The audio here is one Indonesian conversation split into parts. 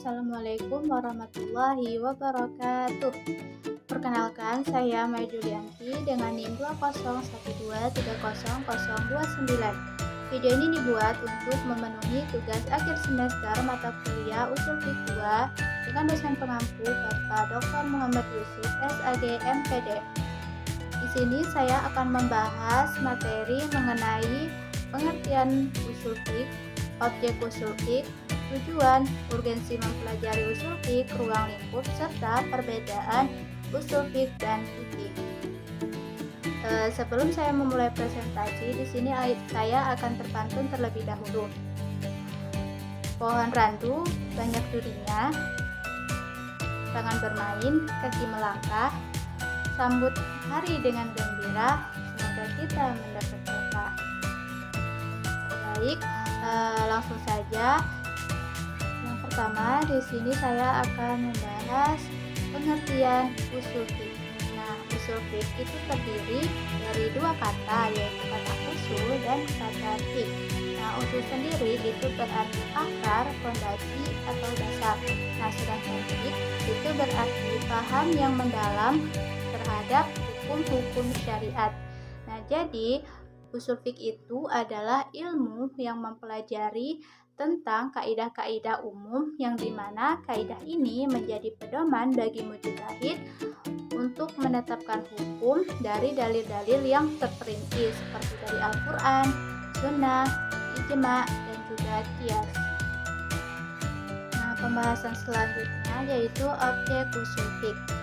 Assalamualaikum warahmatullahi wabarakatuh. Perkenalkan, saya Mai Julianti dengan NIM 201230029. Video ini dibuat untuk memenuhi tugas akhir semester mata kuliah Ushul Fiqh 2 dengan dosen pengampu Bapak Dr. Muhammad Yusuf, SAG, MPD. Di sini saya akan membahas materi mengenai pengertian ushul fiqh, objek ushul fiqh, tujuan, urgensi mempelajari ushul fiqh, ruang lingkup, serta perbedaan ushul fiqh dan fikih. Sebelum saya memulai presentasi, di sini saya akan terpantun terlebih dahulu. Pohon randu banyak durinya, tangan bermain, kaki melangkah, sambut hari dengan gembira, semoga kita mendapat berkah. Baik, langsung saja. Yang pertama, di sini saya akan membahas pengertian ushul fiqh. Nah, ushul fiqh itu terdiri dari dua kata, yaitu kata usul dan kata fiqh. Nah, usul sendiri itu berarti akar, fondasi, atau dasar. Nah, sedangkan fiqh itu berarti paham yang mendalam terhadap hukum-hukum syariat. Nah, jadi ushul fiqh itu adalah ilmu yang mempelajari tentang kaidah-kaidah umum yang dimana kaidah ini menjadi pedoman bagi mujtahid untuk menetapkan hukum dari dalil-dalil yang terperinci seperti dari Al-Quran, Sunnah, Ijma, dan juga Qiyas. Nah, pembahasan selanjutnya yaitu objek ushul fiqh.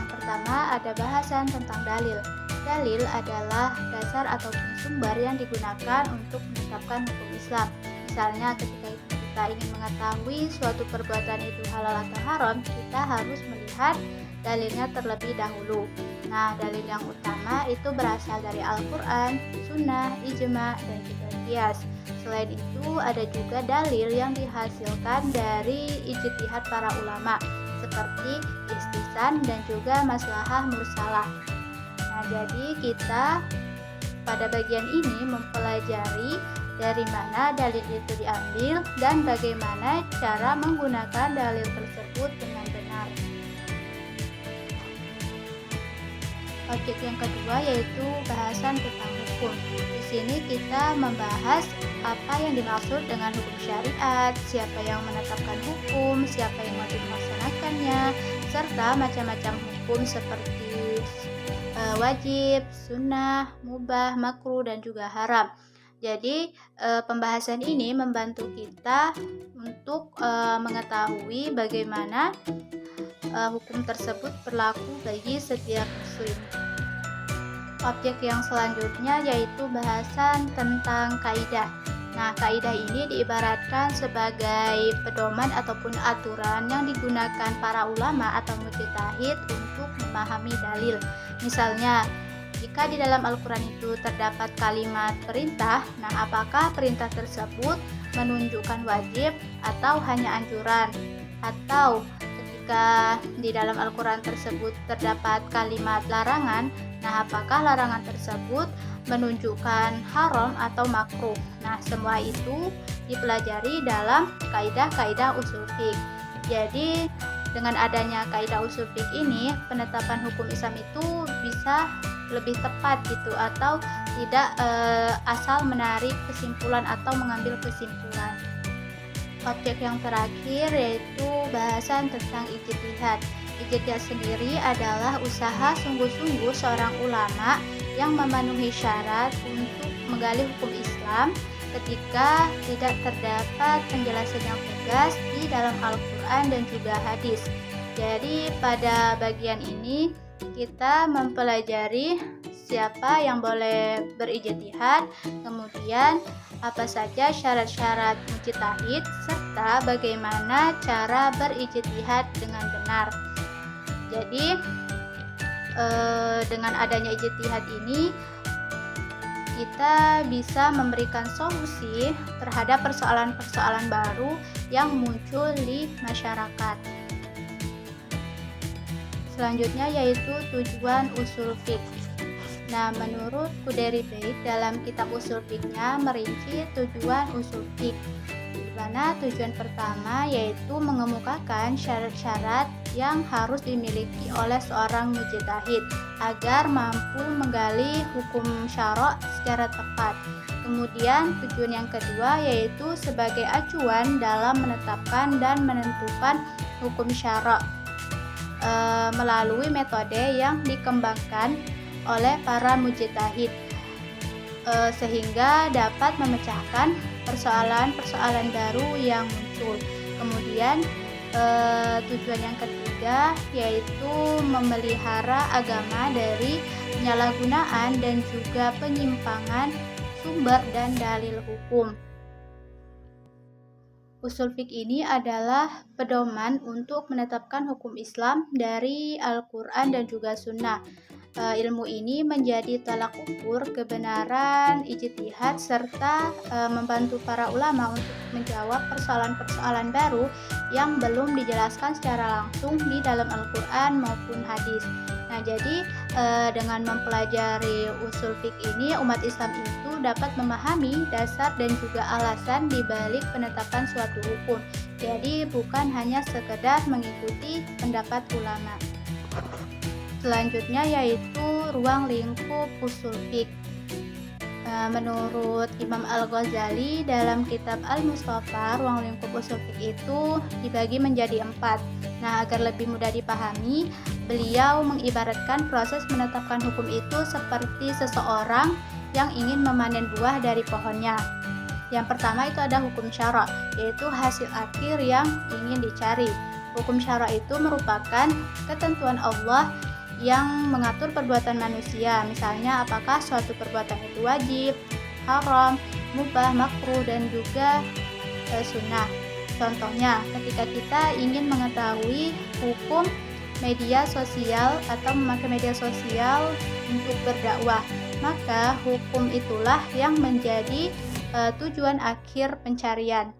Yang pertama ada bahasan tentang dalil. Dalil adalah dasar ataupun sumber yang digunakan untuk menetapkan hukum Islam. Misalnya ketika kita ingin mengetahui suatu perbuatan itu halal atau haram, kita harus melihat dalilnya terlebih dahulu. Nah, dalil yang utama itu berasal dari Al-Quran, Sunnah, Ijma, dan juga Qiyas. Selain itu ada juga dalil yang dihasilkan dari ijtihad para ulama seperti istihsan dan juga maslahah mursalah. Nah, jadi kita pada bagian ini mempelajari dari mana dalil itu diambil dan bagaimana cara menggunakan dalil tersebut dengan benar. Objek yang kedua yaitu bahasan tentang hukum. Di sini kita membahas apa yang dimaksud dengan hukum syariat, siapa yang menetapkan hukum, siapa yang wajib melaksanakannya, serta macam-macam hukum seperti wajib, sunnah, mubah, makruh, dan juga haram. Jadi pembahasan ini membantu kita untuk mengetahui bagaimana hukum tersebut berlaku bagi setiap muslim. Objek yang selanjutnya yaitu bahasan tentang kaidah. Nah, kaidah ini diibaratkan sebagai pedoman ataupun aturan yang digunakan para ulama atau mujtahid untuk memahami dalil. Misalnya, jika di dalam Al-Quran itu terdapat kalimat perintah, nah apakah perintah tersebut menunjukkan wajib atau hanya anjuran? Atau ketika di dalam Al-Quran tersebut terdapat kalimat larangan, nah apakah larangan tersebut menunjukkan haram atau makruh? Nah, semua itu dipelajari dalam kaidah-kaidah ushul fiqh. Jadi dengan adanya kaidah ushul fiqh ini, penetapan hukum Islam itu bisa lebih tepat gitu, atau tidak asal menarik kesimpulan atau mengambil kesimpulan. Objek yang terakhir yaitu bahasan tentang ijtihad. Ijtihad sendiri adalah usaha sungguh-sungguh seorang ulama yang memenuhi syarat untuk menggali hukum Islam ketika tidak terdapat penjelasan yang tegas di dalam Al-Quran dan juga hadis. Jadi pada bagian ini kita mempelajari siapa yang boleh berijtihad, kemudian apa saja syarat-syarat mujtahid, serta bagaimana cara berijtihad dengan benar. Jadi dengan adanya ijtihad ini kita bisa memberikan solusi terhadap persoalan-persoalan baru yang muncul di masyarakat. Selanjutnya yaitu tujuan ushul fiqh. Nah, menurut Quderi Bait dalam kitab ushul fiqhnya merinci tujuan ushul fiqh. mana tujuan pertama yaitu mengemukakan syarat-syarat yang harus dimiliki oleh seorang mujtahid agar mampu menggali hukum syara' secara tepat. Kemudian tujuan yang kedua yaitu sebagai acuan dalam menetapkan dan menentukan hukum syara' melalui metode yang dikembangkan oleh para mujtahid sehingga dapat memecahkan persoalan-persoalan baru yang muncul. Kemudian tujuan yang ketiga yaitu memelihara agama dari penyalahgunaan dan juga penyimpangan sumber dan dalil hukum. Usul fiqh ini adalah pedoman untuk menetapkan hukum Islam dari Al-Quran dan juga Sunnah. Ilmu ini menjadi tolak ukur kebenaran ijtihad serta membantu para ulama untuk menjawab persoalan-persoalan baru yang belum dijelaskan secara langsung di dalam Al-Quran maupun hadis. Nah, jadi dengan mempelajari usul fiqh ini, umat Islam itu dapat memahami dasar dan juga alasan di balik penetapan suatu hukum. Jadi bukan hanya sekedar mengikuti pendapat ulama. Selanjutnya yaitu ruang lingkup usul fiqh. Menurut Imam Al-Ghazali dalam kitab Al-Mustafa, ruang lingkup usul fiqh itu dibagi menjadi 4. Nah, agar lebih mudah dipahami, beliau mengibaratkan proses menetapkan hukum itu seperti seseorang yang ingin memanen buah dari pohonnya. Yang pertama itu ada hukum syara', yaitu hasil akhir yang ingin dicari. Hukum syara' itu merupakan ketentuan Allah yang mengatur perbuatan manusia, misalnya apakah suatu perbuatan itu wajib, haram, mubah, makruh, dan juga sunnah. Contohnya, ketika kita ingin mengetahui hukum media sosial atau memakai media sosial untuk berdakwah, maka hukum itulah yang menjadi tujuan akhir pencarian.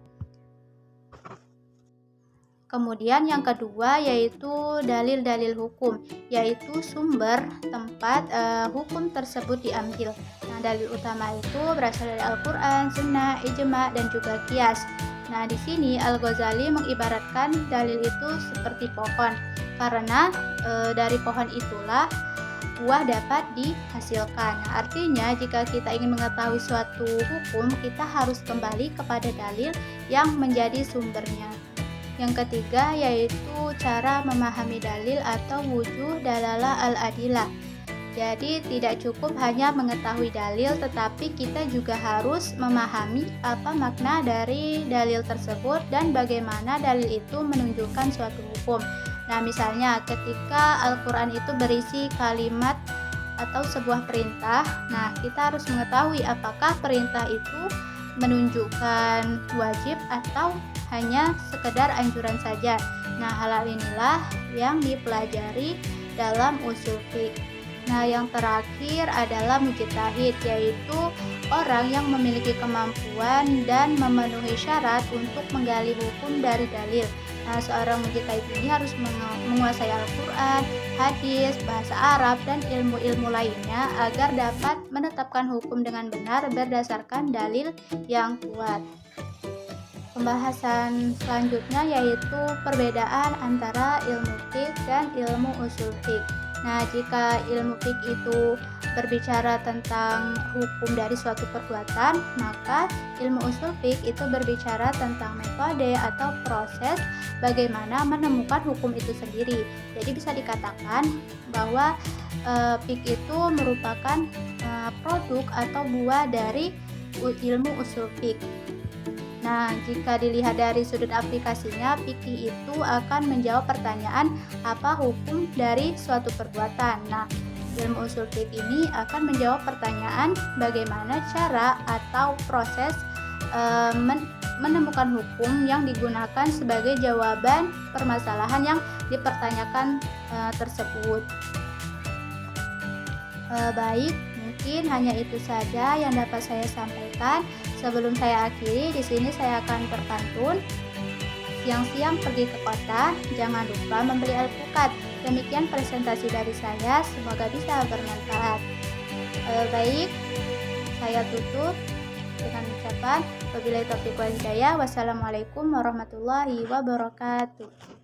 Kemudian yang kedua yaitu dalil-dalil hukum, yaitu sumber tempat hukum tersebut diambil. Nah, dalil utama itu berasal dari Al-Quran, Sunnah, Ijma, dan juga Qiyas. Nah, di sini Al-Ghazali mengibaratkan dalil itu seperti pohon, karena dari pohon itulah buah dapat dihasilkan. Nah, artinya jika kita ingin mengetahui suatu hukum, kita harus kembali kepada dalil yang menjadi sumbernya. Yang ketiga yaitu cara memahami dalil atau wujuh dalalah al-adilah. Jadi tidak cukup hanya mengetahui dalil, tetapi kita juga harus memahami apa makna dari dalil tersebut dan bagaimana dalil itu menunjukkan suatu hukum. Nah, misalnya ketika Al-Quran itu berisi kalimat atau sebuah perintah, nah kita harus mengetahui apakah perintah itu menunjukkan wajib atau hanya sekedar anjuran saja. Nah, hal inilah yang dipelajari dalam usul fiqh. Nah, yang terakhir adalah mujtahid, yaitu orang yang memiliki kemampuan dan memenuhi syarat untuk menggali hukum dari dalil. Nah, seorang mujtahid ini harus menguasai Al-Quran, hadis, bahasa Arab, dan ilmu-ilmu lainnya agar dapat menetapkan hukum dengan benar berdasarkan dalil yang kuat. Pembahasan selanjutnya yaitu perbedaan antara ilmu fiqh dan ilmu usul fiqh. Nah, jika ilmu fiqh itu berbicara tentang hukum dari suatu perbuatan, maka ilmu usul fiqh itu berbicara tentang metode atau proses bagaimana menemukan hukum itu sendiri. Jadi bisa dikatakan bahwa fiqh itu merupakan produk atau buah dari ilmu usul fiqh. Nah, jika dilihat dari sudut aplikasinya, fikih itu akan menjawab pertanyaan apa hukum dari suatu perbuatan. Nah, ilmu usul fiqh ini akan menjawab pertanyaan bagaimana cara atau proses menemukan hukum yang digunakan sebagai jawaban permasalahan yang dipertanyakan tersebut. Baik, mungkin hanya itu saja yang dapat saya sampaikan. Sebelum saya akhiri, di sini saya akan berpantun. Siang-siang pergi ke kota, jangan lupa membeli alpukat. Demikian presentasi dari saya, semoga bisa bermanfaat. Baik, saya tutup. dengan ucapan wabillahi taufiq wal hidayah. Wassalamualaikum warahmatullahi wabarakatuh.